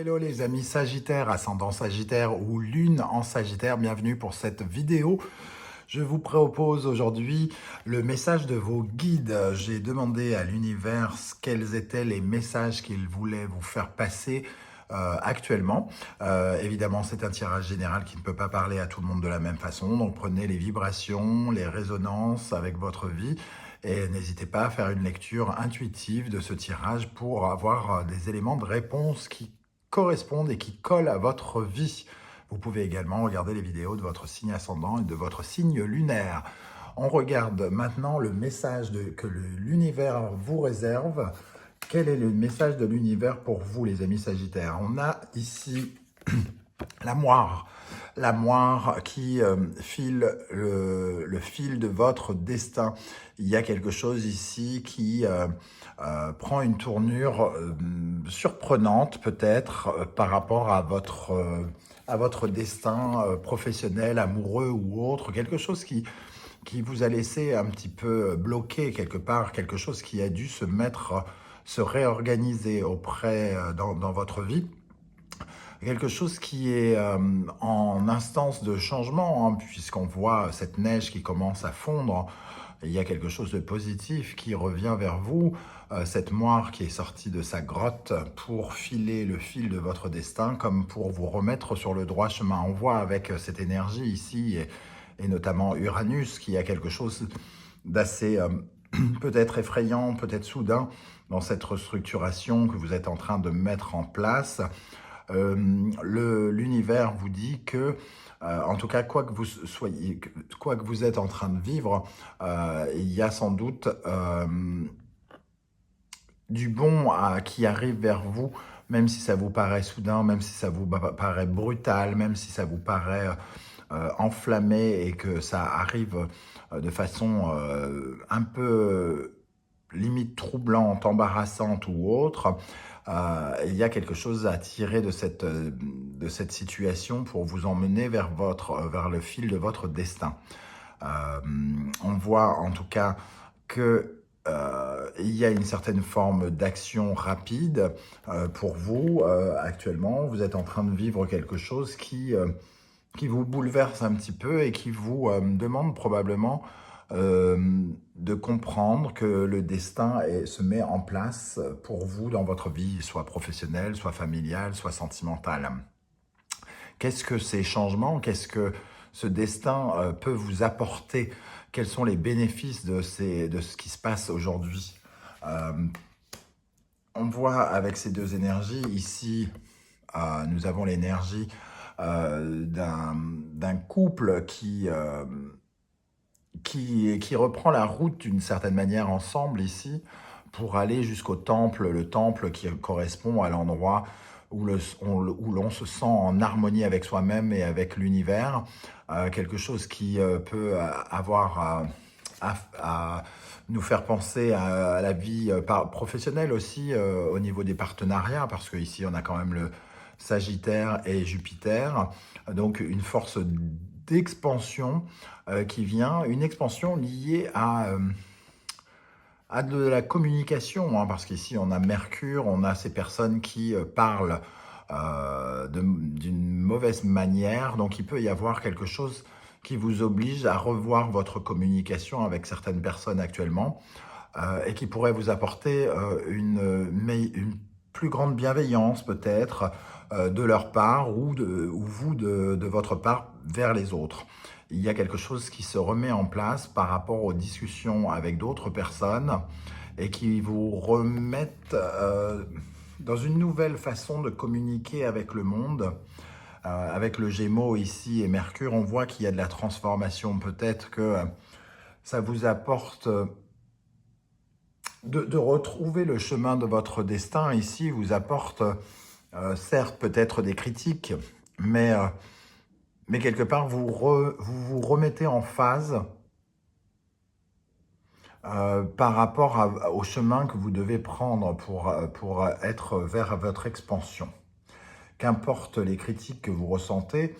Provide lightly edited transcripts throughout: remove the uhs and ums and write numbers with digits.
Hello les amis Sagittaires, ascendant Sagittaire ou Lune en Sagittaire, bienvenue pour cette vidéo. Je vous propose aujourd'hui le message de vos guides. J'ai demandé à l'univers quels étaient les messages qu'il voulait vous faire passer actuellement. Évidemment, c'est un tirage général qui ne peut pas parler à tout le monde de la même façon, donc prenez les vibrations, les résonances avec votre vie et n'hésitez pas à faire une lecture intuitive de ce tirage pour avoir des éléments de réponse qui correspondent et qui collent à votre vie. Vous pouvez également regarder les vidéos de votre signe ascendant et de votre signe lunaire. On regarde maintenant le message que l'univers vous réserve. Quel est le message de l'univers pour vous, les amis Sagittaires? On a ici la moire qui file le fil de votre destin. Il y a quelque chose ici qui prend une tournure surprenante peut-être par rapport à votre destin professionnel, amoureux ou autre, quelque chose qui vous a laissé un petit peu bloqué quelque part, quelque chose qui a dû se réorganiser dans votre vie. Quelque chose qui est en instance de changement, hein, puisqu'on voit cette neige qui commence à fondre. Il y a quelque chose de positif qui revient vers vous, cette moire qui est sortie de sa grotte pour filer le fil de votre destin, comme pour vous remettre sur le droit chemin. On voit avec cette énergie ici, et notamment Uranus, qui a quelque chose d'assez peut-être effrayant, peut-être soudain, dans cette restructuration que vous êtes en train de mettre en place. L'univers vous dit que, en tout cas, quoi que vous êtes en train de vivre, il y a sans doute du bon qui arrive vers vous, même si ça vous paraît soudain, même si ça vous paraît brutal, même si ça vous paraît enflammé et que ça arrive de façon un peu limite troublante, embarrassante ou autre. Il y a quelque chose à tirer de cette situation pour vous emmener vers le fil de votre destin. On voit en tout cas que il y a une certaine forme d'action rapide pour vous actuellement. Vous êtes en train de vivre quelque chose qui vous bouleverse un petit peu et qui vous demande probablement de comprendre que le destin se met en place pour vous dans votre vie, soit professionnelle, soit familiale, soit sentimentale. Qu'est-ce que ces changements, qu'est-ce que ce destin peut vous apporter? Quels sont les bénéfices de ce qui se passe aujourd'hui? On voit avec ces deux énergies, ici, nous avons l'énergie d'un couple qui reprend la route d'une certaine manière ensemble ici, pour aller jusqu'au temple, le temple qui correspond à l'endroit où l'on se sent en harmonie avec soi-même et avec l'univers, quelque chose qui peut avoir à nous faire penser à la vie professionnelle aussi, au niveau des partenariats, parce qu'ici on a quand même le Sagittaire et Jupiter, donc une force d'expansion qui vient, une expansion liée à de la communication, hein, parce qu'ici on a Mercure, on a ces personnes qui parlent d'une mauvaise manière, donc il peut y avoir quelque chose qui vous oblige à revoir votre communication avec certaines personnes actuellement et qui pourrait vous apporter une plus grande bienveillance peut-être de leur part ou vous de votre part vers les autres. Il y a quelque chose qui se remet en place par rapport aux discussions avec d'autres personnes et qui vous remettent dans une nouvelle façon de communiquer avec le monde. Avec le Gémeaux ici et Mercure, on voit qu'il y a de la transformation. Peut-être que ça vous apporte de retrouver le chemin de votre destin. Ici, vous apporte certes peut-être des critiques, mais quelque part, vous vous remettez en phase par rapport au chemin que vous devez prendre pour être vers votre expansion. Qu'importe les critiques que vous ressentez,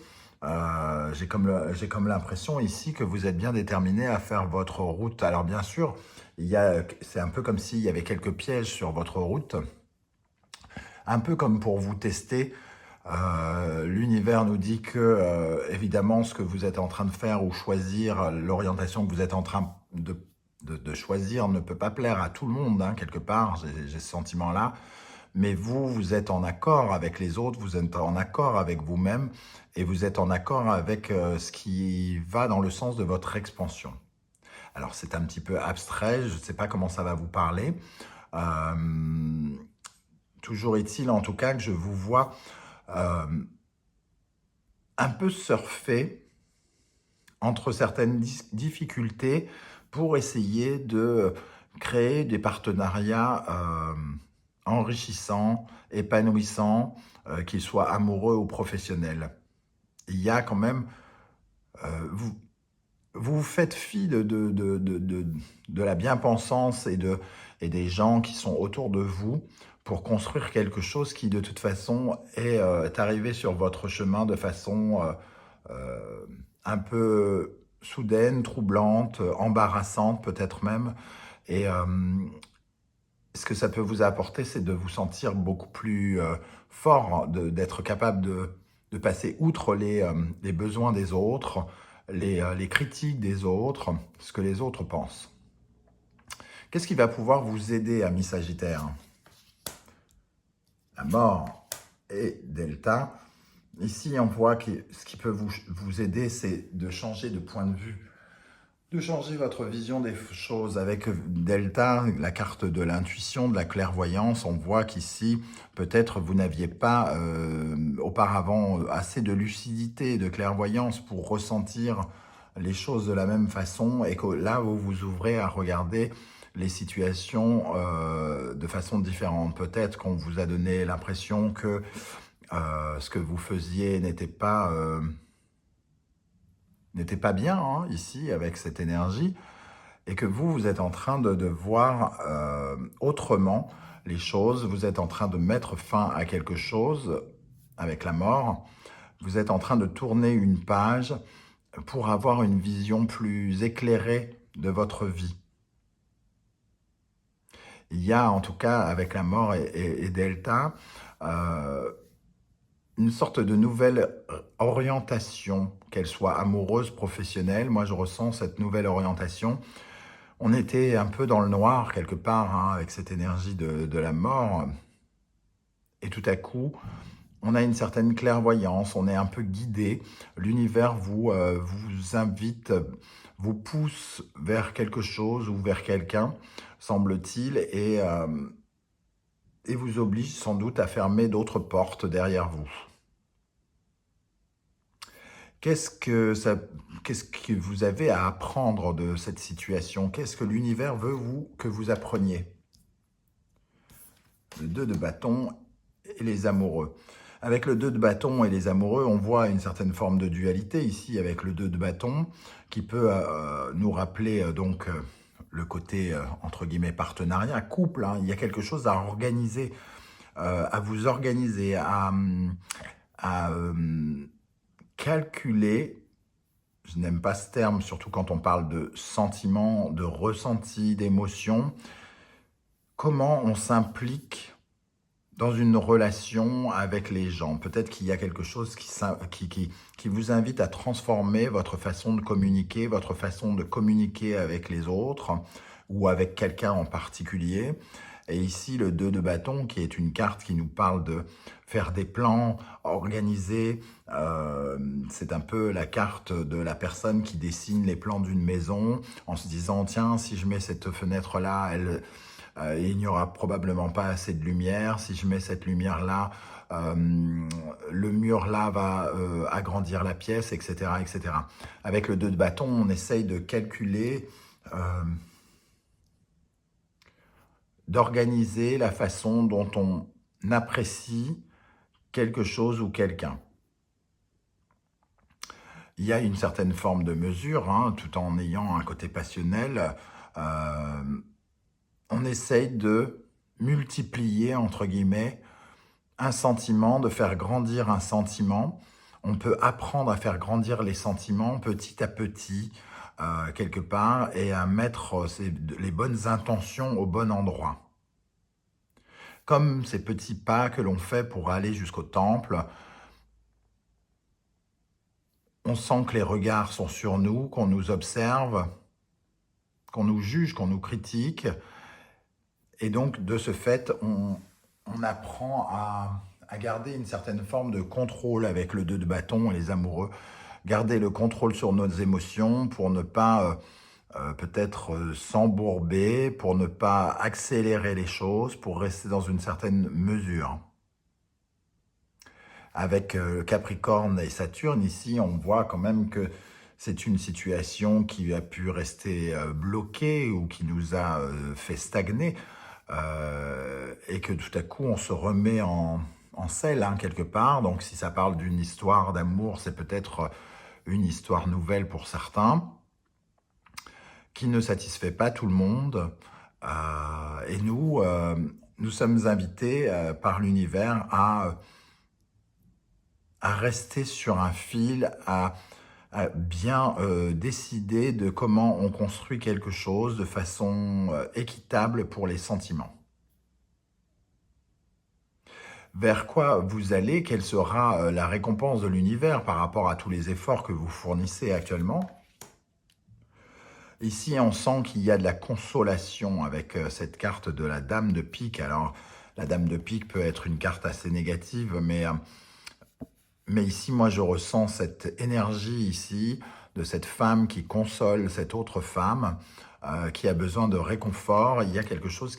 j'ai comme l'impression ici que vous êtes bien déterminé à faire votre route. Alors bien sûr, c'est un peu comme s'il y avait quelques pièges sur votre route, un peu comme pour vous tester. L'univers nous dit que, évidemment, ce que vous êtes en train de faire ou choisir, l'orientation que vous êtes en train de choisir ne peut pas plaire à tout le monde, hein, quelque part, j'ai ce sentiment-là. Mais vous, vous êtes en accord avec les autres, vous êtes en accord avec vous-même et vous êtes en accord avec ce qui va dans le sens de votre expansion. Alors, c'est un petit peu abstrait, je ne sais pas comment ça va vous parler. Euh, Toujours est-il, en tout cas, que je vous vois euh, un peu surfer entre certaines difficultés pour essayer de créer des partenariats enrichissants, épanouissants, qu'ils soient amoureux ou professionnels. Il y a quand même, vous, vous faites fi de la bien-pensance et des gens qui sont autour de vous pour construire quelque chose qui, de toute façon, est arrivé sur votre chemin de façon euh, un peu soudaine, troublante, embarrassante peut-être même. Et ce que ça peut vous apporter, c'est de vous sentir beaucoup plus fort, d'être capable de passer outre les besoins des autres, les critiques des autres, ce que les autres pensent. Qu'est-ce qui va pouvoir vous aider, ami Sagittaire? La mort et Delta. Ici, on voit que ce qui peut vous aider, c'est de changer de point de vue, de changer votre vision des choses. Avec Delta, la carte de l'intuition, de la clairvoyance, on voit qu'ici, peut-être vous n'aviez pas auparavant assez de lucidité et de clairvoyance pour ressentir les choses de la même façon et que là, vous vous ouvrez à regarder les situations de façon différente. Peut-être qu'on vous a donné l'impression que ce que vous faisiez n'était pas bien, hein, ici, avec cette énergie, et que vous êtes en train de voir autrement les choses, vous êtes en train de mettre fin à quelque chose avec la mort, vous êtes en train de tourner une page pour avoir une vision plus éclairée de votre vie. Il y a en tout cas, avec la mort et Delta, une sorte de nouvelle orientation, qu'elle soit amoureuse, professionnelle. Moi, je ressens cette nouvelle orientation. On était un peu dans le noir, quelque part, hein, avec cette énergie de la mort. Et tout à coup, on a une certaine clairvoyance, on est un peu guidé. L'univers vous invite, vous pousse vers quelque chose ou vers quelqu'un, semble-t-il, et vous oblige sans doute à fermer d'autres portes derrière vous. Qu'est-ce que vous avez à apprendre de cette situation? Qu'est-ce que l'univers veut que vous appreniez? Le 2 de bâton et les amoureux. Avec le 2 de bâton et les amoureux, on voit une certaine forme de dualité ici avec le 2 de bâton qui peut nous rappeler le côté entre guillemets partenariat, couple, hein. Il y a quelque chose à organiser, à vous organiser, à calculer. Je n'aime pas ce terme, surtout quand on parle de sentiments, de ressenti, d'émotions. Comment on s'implique dans une relation avec les gens? Peut-être qu'il y a quelque chose qui vous invite à transformer votre façon de communiquer, votre façon de communiquer avec les autres ou avec quelqu'un en particulier. Et ici, le 2 de bâton, qui est une carte qui nous parle de faire des plans, organiser. C'est un peu la carte de la personne qui dessine les plans d'une maison en se disant, tiens, si je mets cette fenêtre-là, il n'y aura probablement pas assez de lumière. Si je mets cette lumière-là, le mur-là va agrandir la pièce, etc., etc. Avec le 2 de bâton, on essaye de calculer, d'organiser la façon dont on apprécie quelque chose ou quelqu'un. Il y a une certaine forme de mesure, hein, tout en ayant un côté passionnel. On essaye de multiplier, entre guillemets, un sentiment, de faire grandir un sentiment. On peut apprendre à faire grandir les sentiments petit à petit, quelque part, et à mettre les bonnes intentions au bon endroit. comme ces petits pas que l'on fait pour aller jusqu'au temple. On sent que les regards sont sur nous, qu'on nous observe, qu'on nous juge, qu'on nous critique. Et donc, de ce fait, on apprend à garder une certaine forme de contrôle avec le 2 de bâton et les amoureux. Garder le contrôle sur nos émotions pour ne pas peut-être s'embourber, pour ne pas accélérer les choses, pour rester dans une certaine mesure. Avec Capricorne et Saturne, ici, on voit quand même que c'est une situation qui a pu rester bloquée ou qui nous a fait stagner et que tout à coup, on se remet en selle, hein, quelque part. Donc, si ça parle d'une histoire d'amour, c'est peut-être une histoire nouvelle pour certains, qui ne satisfait pas tout le monde. Et nous sommes invités par l'univers à rester sur un fil, à bien décider de comment on construit quelque chose de façon équitable pour les sentiments. Vers quoi vous allez, quelle sera la récompense de l'univers par rapport à tous les efforts que vous fournissez actuellement? Ici, on sent qu'il y a de la consolation avec cette carte de la Dame de Pique. Alors, la Dame de Pique peut être une carte assez négative, mais ici, moi, je ressens cette énergie ici de cette femme qui console cette autre femme qui a besoin de réconfort. Il y a quelque chose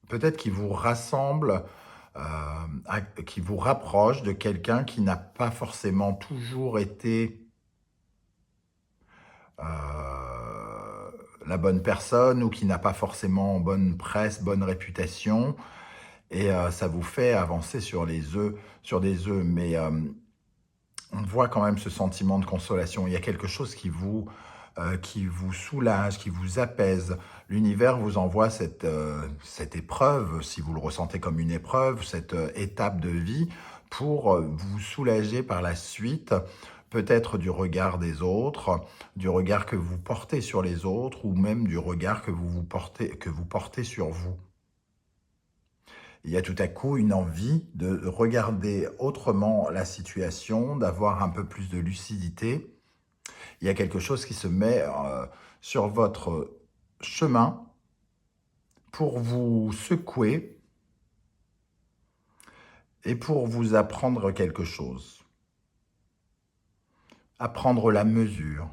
peut-être qui vous rassemble, qui vous rapproche de quelqu'un qui n'a pas forcément toujours été la bonne personne ou qui n'a pas forcément bonne presse, bonne réputation. Et ça vous fait avancer sur des œufs. Mais on voit quand même ce sentiment de consolation. Il y a quelque chose qui vous soulage, qui vous apaise. L'univers vous envoie cette épreuve, si vous le ressentez comme une épreuve, cette étape de vie, pour vous soulager par la suite, peut-être du regard des autres, du regard que vous portez sur les autres, ou même du regard que vous portez sur vous. Il y a tout à coup une envie de regarder autrement la situation, d'avoir un peu plus de lucidité. Il y a quelque chose qui se met sur votre chemin pour vous secouer et pour vous apprendre quelque chose. Apprendre la mesure,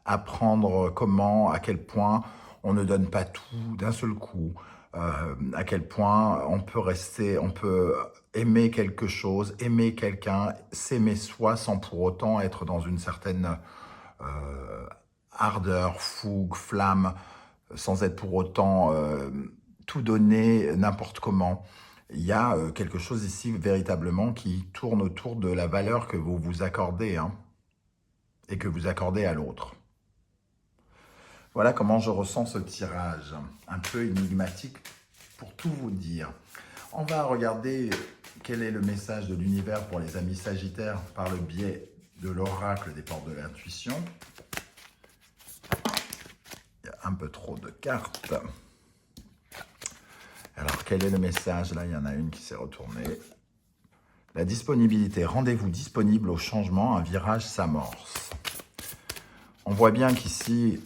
apprendre comment, à quel point on ne donne pas tout d'un seul coup, à quel point on peut aimer quelque chose, aimer quelqu'un, s'aimer soi sans pour autant être dans une certaine ardeur, fougue, flamme, sans être pour autant tout donner n'importe comment. Il y a quelque chose ici véritablement qui tourne autour de la valeur que vous vous accordez, hein, et que vous accordez à l'autre. Voilà comment je ressens ce tirage, un peu énigmatique pour tout vous dire. On va regarder quel est le message de l'univers pour les amis sagittaires par le biais de l'oracle des portes de l'intuition. Il y a un peu trop de cartes. Alors, quel est le message? Là, il y en a une qui s'est retournée. La disponibilité. Rendez-vous disponible au changement, un virage s'amorce. On voit bien qu'ici,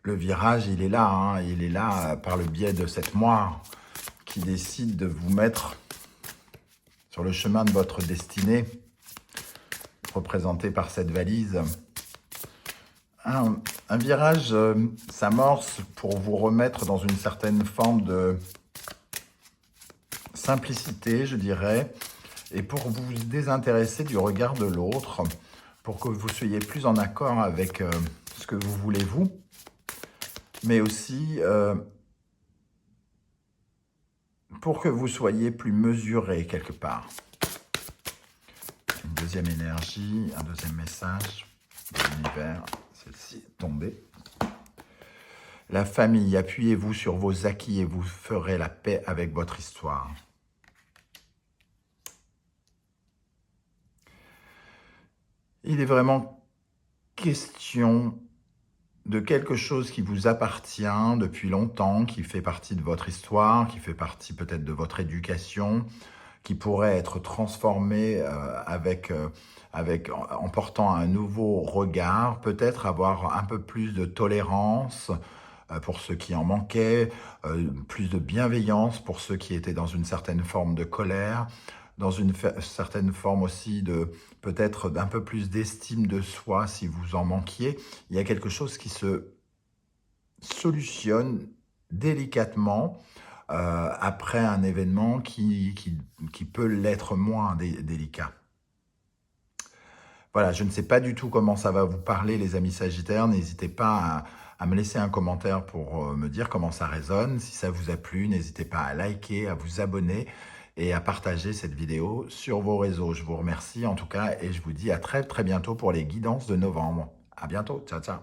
le virage, il est là. Hein, il est là par le biais de cette moire qui décide de vous mettre sur le chemin de votre destinée, représentée par cette valise. Un virage s'amorce pour vous remettre dans une certaine forme de simplicité, je dirais, et pour vous désintéresser du regard de l'autre, pour que vous soyez plus en accord avec ce que vous voulez vous, mais aussi pour que vous soyez plus mesuré quelque part. Une deuxième énergie, un deuxième message de l'univers, celle-ci est tombée. La famille, appuyez-vous sur vos acquis et vous ferez la paix avec votre histoire. Il est vraiment question de quelque chose qui vous appartient depuis longtemps, qui fait partie de votre histoire, qui fait partie peut-être de votre éducation, qui pourrait être transformé en portant un nouveau regard, peut-être avoir un peu plus de tolérance pour ceux qui en manquaient, plus de bienveillance pour ceux qui étaient dans une certaine forme de colère, dans une certaine forme aussi de peut-être d'un peu plus d'estime de soi si vous en manquiez. Il y a quelque chose qui se solutionne délicatement après un événement qui peut l'être moins délicat. Voilà, je ne sais pas du tout comment ça va vous parler, les amis Sagittaires. N'hésitez pas à me laisser un commentaire pour me dire comment ça résonne. Si ça vous a plu, n'hésitez pas à liker, à vous abonner et à partager cette vidéo sur vos réseaux. Je vous remercie en tout cas et je vous dis à très très bientôt pour les guidances de novembre. À bientôt, ciao ciao.